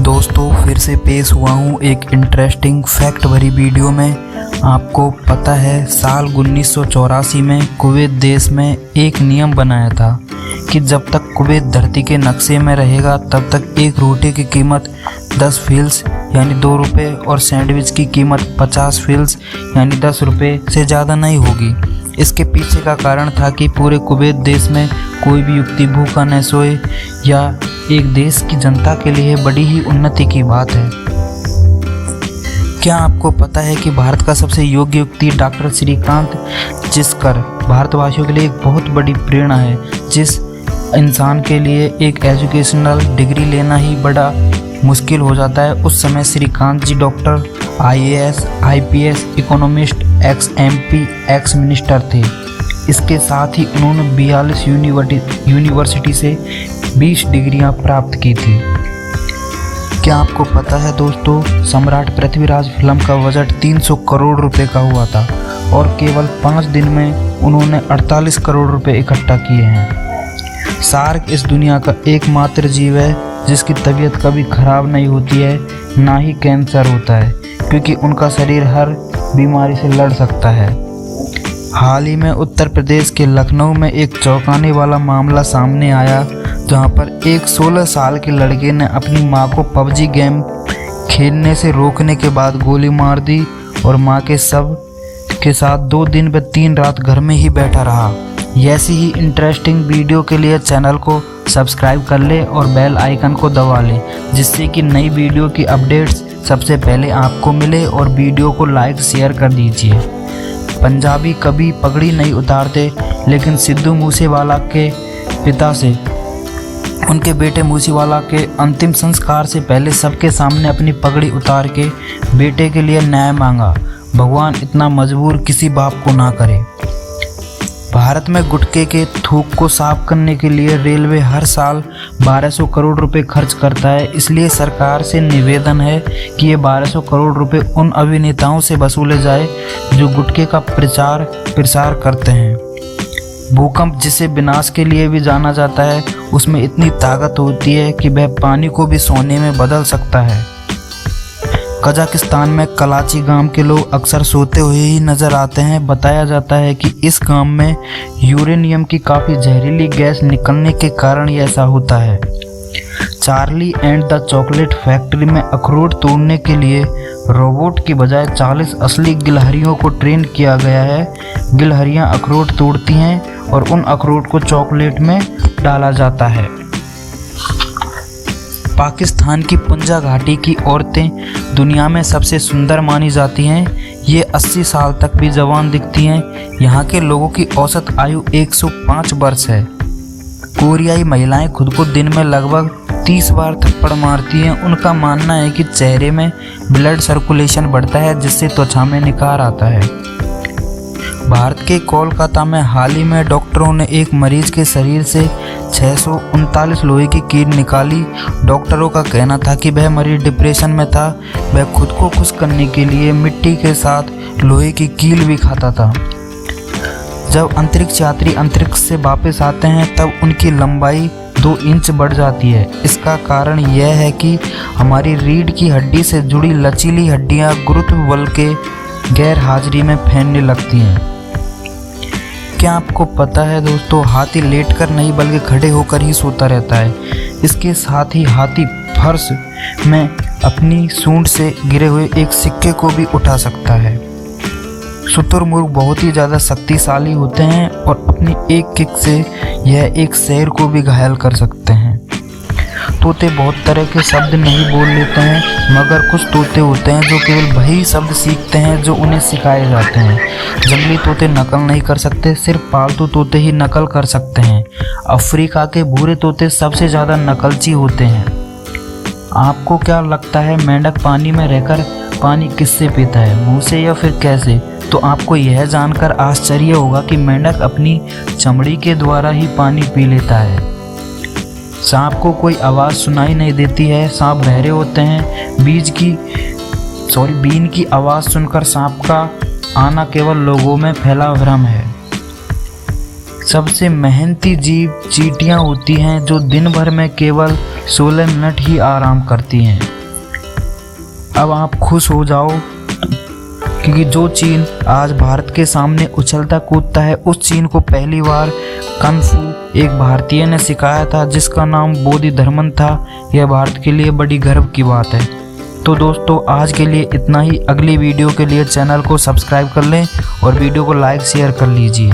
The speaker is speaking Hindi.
दोस्तों फिर से पेश हुआ हूँ एक इंटरेस्टिंग फैक्ट भरी वीडियो में। आपको पता है साल 1984 में कुवैत देश में एक नियम बनाया था कि जब तक कुवैत धरती के नक्शे में रहेगा तब तक एक रोटी की कीमत 10 फील्स यानी 2 रुपये और सैंडविच की कीमत 50 फील्स यानी 10 रुपये से ज़्यादा नहीं होगी। इसके पीछे का कारण था कि पूरे कुवैत देश में कोई भी व्यक्ति भूखा न सोए, या एक देश की जनता के लिए बड़ी ही उन्नति की बात है। क्या आपको पता है कि भारत का सबसे योग्य व्यक्ति डॉक्टर श्रीकांत जिसकर भारतवासियों के लिए एक बहुत बड़ी प्रेरणा है। जिस इंसान के लिए एक एजुकेशनल डिग्री लेना ही बड़ा मुश्किल हो जाता है, उस समय Shrikant ji doctor, IAS, IPS, economist, XMP, ex minister थे। इसके साथ ही उन्होंने 42 यूनिवर्सिटी से 20 डिग्रियां प्राप्त की थी। क्या आपको पता है दोस्तों, सम्राट पृथ्वीराज फिल्म का बजट 300 करोड़ रुपए का हुआ था और केवल 5 दिन में उन्होंने 48 करोड़ रुपए इकट्ठा किए हैं। शार्क इस दुनिया का एकमात्र जीव है जिसकी तबीयत कभी खराब नहीं होती है, ना ही कैंसर होता है, क्योंकि उनका शरीर हर बीमारी से लड़ सकता है। हाल ही में उत्तर प्रदेश के लखनऊ में एक चौंकाने वाला मामला सामने आया, जहां पर एक 16 साल के लड़के ने अपनी मां को PUBG गेम खेलने से रोकने के बाद गोली मार दी और मां के शव के साथ 2 दिन व 3 रात घर में ही बैठा रहा। ऐसी ही इंटरेस्टिंग वीडियो के लिए चैनल को सब्सक्राइब कर ले और बेल आइकन को दबा ले, जिससे कि नई वीडियो की अपडेट्स सबसे पहले आपको मिले, और वीडियो को लाइक शेयर कर दीजिए। पंजाबी कभी पगड़ी नहीं उतारते, लेकिन सिद्धू मूसेवाला के पिता से उनके बेटे मूसेवाला के अंतिम संस्कार से पहले सबके सामने अपनी पगड़ी उतार के बेटे के लिए न्याय मांगा। भगवान इतना मजबूर किसी बाप को ना करे। भारत में गुटखे के थूक को साफ करने के लिए रेलवे हर साल 1200 करोड़ रुपए खर्च करता है। इसलिए सरकार से निवेदन है कि ये 1200 करोड़ रुपए उन अभिनेताओं से वसूले जाए जो गुटखे का प्रचार प्रसार करते हैं। भूकंप, जिसे विनाश के लिए भी जाना जाता है, उसमें इतनी ताकत होती है कि वह पानी को भी सोने में बदल सकता है। कजाकिस्तान में कलाची गांव के लोग अक्सर सोते हुए ही नजर आते हैं। बताया जाता है कि इस गांव में यूरेनियम की काफ़ी जहरीली गैस निकलने के कारण ऐसा होता है। Charlie and the chocolate factory में अखरोट तोड़ने के लिए रोबोट की बजाय 40 असली गिलहरियों को ट्रेन किया गया है। गिलहरियां अखरोट तोड़ती हैं और उन अखरोट को चॉकलेट में डाला जाता है। पाकिस्तान की पुंजा घाटी की औरतें दुनिया में सबसे सुंदर मानी जाती हैं। ये 80 साल तक भी जवान दिखती हैं। यहाँ के लोगों की औसत आयु 105 वर्ष है। कोरियाई महिलाएं खुद को दिन में लगभग 30 बार थप्पड़ मारती हैं। उनका मानना है कि चेहरे में ब्लड सर्कुलेशन बढ़ता है, जिससे त्वचा में निखार आता है। भारत के कोलकाता में हाल ही में डॉक्टरों ने एक मरीज के शरीर से 639 लोहे की कील निकाली। डॉक्टरों का कहना था कि वह मरीज डिप्रेशन में था। वह खुद को खुश करने के लिए मिट्टी के साथ लोहे की कील भी खाता था। जब अंतरिक्ष यात्री अंतरिक्ष से वापस आते हैं तब उनकी लंबाई 2 इंच बढ़ जाती है। इसका कारण यह है कि हमारी रीढ़ की हड्डी से जुड़ी लचीली हड्डियां गुरुत्व बल के गैर हाजिरी में फैलने लगती हैं। क्या आपको पता है दोस्तों, हाथी लेटकर नहीं बल्कि खड़े होकर ही सोता रहता है। इसके साथ ही हाथी फर्श में अपनी सूंड से गिरे हुए एक सिक्के को भी उठा सकता है। शुतुरमुर्ग बहुत ही ज़्यादा शक्तिशाली होते हैं और अपनी एक किक से यह एक शेर को भी घायल कर सकते हैं। तोते बहुत तरह के शब्द नहीं बोल लेते हैं, मगर कुछ तोते होते हैं जो केवल वही शब्द सीखते हैं जो उन्हें सिखाए जाते हैं। जंगली तोते नकल नहीं कर सकते, सिर्फ पालतू तोते ही नकल कर सकते हैं। अफ्रीका के भूरे तोते सबसे ज़्यादा नकलची होते हैं। आपको क्या लगता है, मेंढक पानी में रहकर पानी किससे पीता है, मुँह से या फिर कैसे? तो आपको यह जानकर आश्चर्य होगा कि मेंढक अपनी चमड़ी के द्वारा ही पानी पी लेता है। सांप को कोई आवाज़ सुनाई नहीं देती है। सांप बहरे होते हैं। बीन की आवाज़ सुनकर सांप का आना केवल लोगों में फैला भ्रम है। सबसे मेहनती जीव चींटियां होती हैं जो दिन भर में केवल 16 मिनट ही आराम करती हैं। अब आप खुश हो जाओ क्योंकि जो चीन आज भारत के सामने उछलता कूदता है, उस चीन को पहली बार कung फू एक भारतीय ने सिखाया था जिसका नाम बोधिधर्मन था। यह भारत के लिए बड़ी गर्व की बात है। तो दोस्तों आज के लिए इतना ही। अगली वीडियो के लिए चैनल को सब्सक्राइब कर लें और वीडियो को लाइक शेयर कर लीजिए।